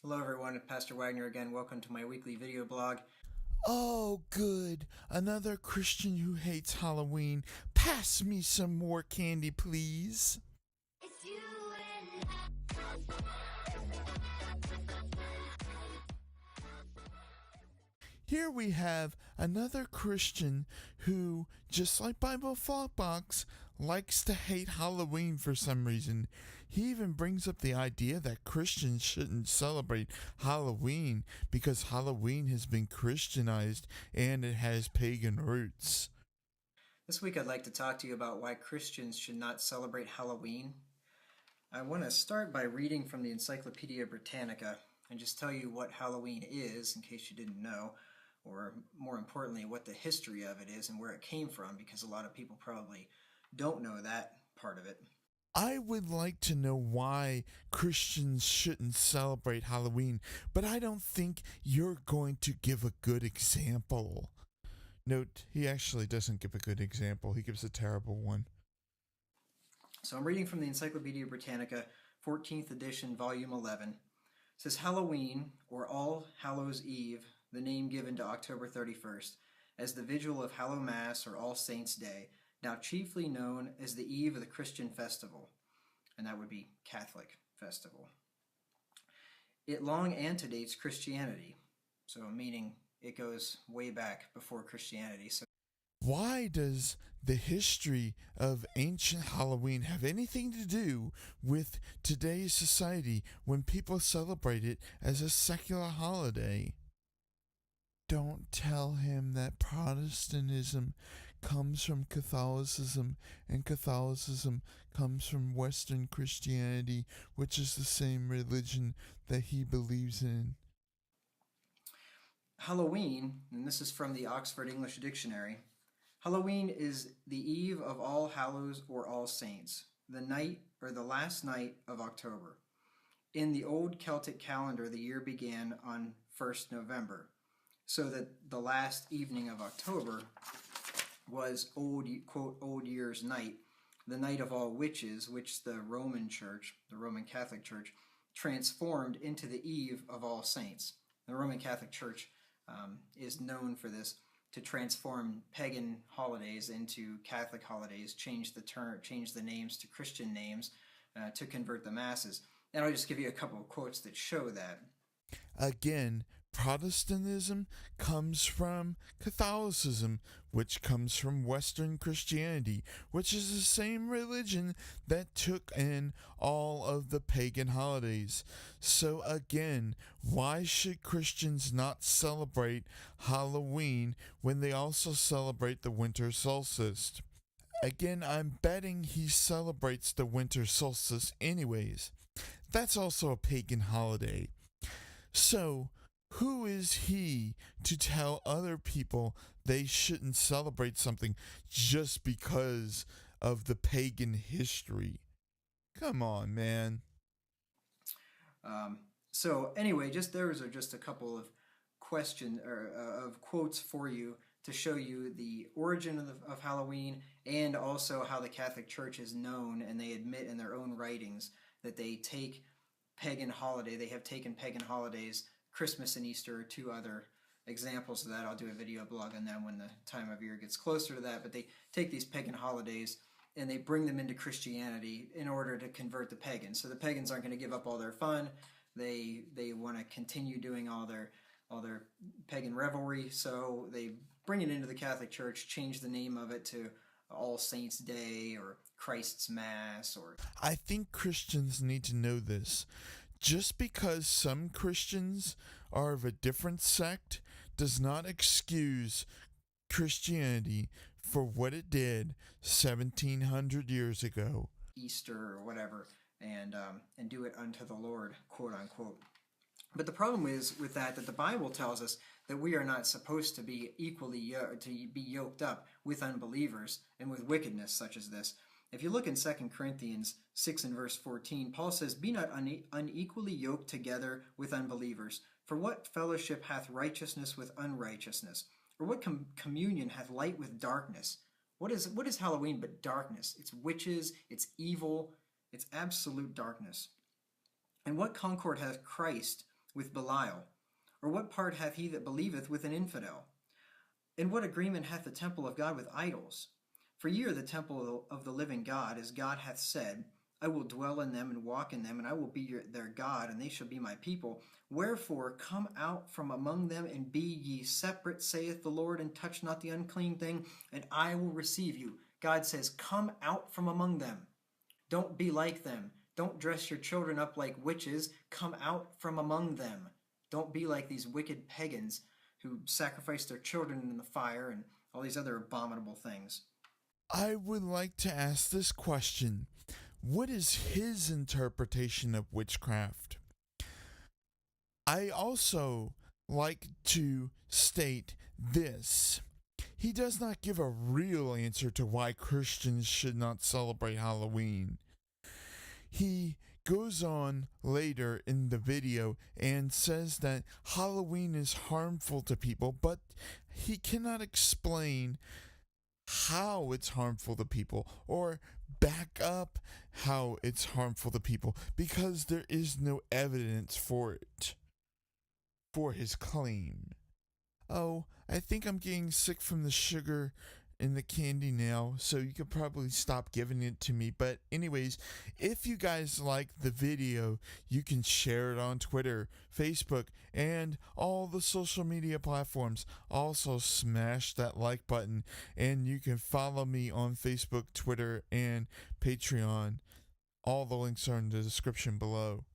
Hello everyone, Pastor Wagner again. Welcome to my weekly video blog. Oh, good. Another Christian who hates Halloween. Pass me some more candy, please. It's you and Here we have another Christian who, just like Bible Flopbox, likes to hate Halloween for some reason. He even brings up the idea that Christians shouldn't celebrate Halloween because Halloween has been Christianized and it has pagan roots. This week I'd like to talk to you about why Christians should not celebrate Halloween. I want to start by reading from the Encyclopedia Britannica and just tell you what Halloween is, in case you didn't know, or more importantly, what the history of it is and where it came from, because a lot of people probably don't know that part of it. I would like to know why Christians shouldn't celebrate Halloween, but I don't think you're going to give a good example. Note, he actually doesn't give a good example. He gives a terrible one. So I'm reading from the Encyclopedia Britannica, 14th edition, volume 11. It says Halloween, or All Hallows Eve, the name given to October 31st, as the vigil of Hallowmass or All Saints' Day, now chiefly known as the eve of the Christian festival, and that would be Catholic festival. It long antedates Christianity, so meaning it goes way back before Christianity. So why does the history of ancient Halloween have anything to do with today's society when people celebrate it as a secular holiday? Don't tell him that Protestantism comes from Catholicism and Catholicism comes from Western Christianity, which is the same religion that he believes in. Halloween, and this is from the Oxford English Dictionary, Halloween is the eve of All Hallows or All Saints, the night or the last night of October. In the old Celtic calendar, the year began on 1st November, so that the last evening of October was quote, Old Year's Night, the night of all witches, which the Roman Church, the Roman Catholic Church, transformed into the eve of all saints. The Roman Catholic Church is known for this, to transform pagan holidays into Catholic holidays, change the names to Christian names to convert the masses. And I'll just give you a couple of quotes that show that. Again, Protestantism comes from Catholicism, which comes from Western Christianity, which is the same religion that took in all of the pagan holidays. So again, why should Christians not celebrate Halloween when they also celebrate the winter solstice? Again, I'm betting he celebrates the winter solstice anyways. That's also a pagan holiday. So, who is he to tell other people they shouldn't celebrate something just because of the pagan history? Come on, man. So anyway, those are just a couple of questions or of quotes for you to show you the origin of Halloween and also how the Catholic Church is known, and they admit in their own writings that they have taken pagan holidays, Christmas and Easter are two other examples of that. I'll do a video blog on them when the time of year gets closer to that, but they take these pagan holidays and they bring them into Christianity in order to convert the pagans. So the pagans aren't going to give up all their fun. They want to continue doing all their pagan revelry, so they bring it into the Catholic Church, change the name of it to All Saints' Day or Christ's Mass. Or I think Christians need to know this. Just because some Christians are of a different sect does not excuse Christianity for what it did 1700 years ago. Easter or whatever, and do it unto the Lord, quote unquote. But the problem is with that the Bible tells us that we are not supposed to be yoked up with unbelievers and with wickedness such as this. If you look in 2 Corinthians 6 and verse 14, Paul says, "Be not unequally yoked together with unbelievers. For what fellowship hath righteousness with unrighteousness? Or what communion hath light with darkness?" What is Halloween but darkness? It's witches, it's evil, it's absolute darkness. "And what concord hath Christ with Belial? Or what part hath he that believeth with an infidel? And what agreement hath the temple of God with idols? For ye are the temple of the living God, as God hath said, I will dwell in them and walk in them, and I will be their God, and they shall be my people. Wherefore come out from among them, and be ye separate, saith the Lord, and touch not the unclean thing, and I will receive you. God says, come out from among them. Don't be like them. Don't dress your children up like witches. Come out from among them. Don't be like these wicked pagans who sacrifice their children in the fire and all these other abominable things. I would like to ask this question. What is his interpretation of witchcraft? I also like to state this. He does not give a real answer to why Christians should not celebrate Halloween. He goes on later in the video and says that Halloween is harmful to people, but he cannot explain how it's harmful to people or back up how it's harmful to people because there is no evidence for it, for his claim. Oh, I think I'm getting sick from the sugar in the candy now, so you could probably stop giving it to me. But anyways, if you guys like the video, you can share it on Twitter, Facebook, and all the social media platforms. Also smash that like button, and you can follow me on Facebook, Twitter, and Patreon. All the links are in the description below.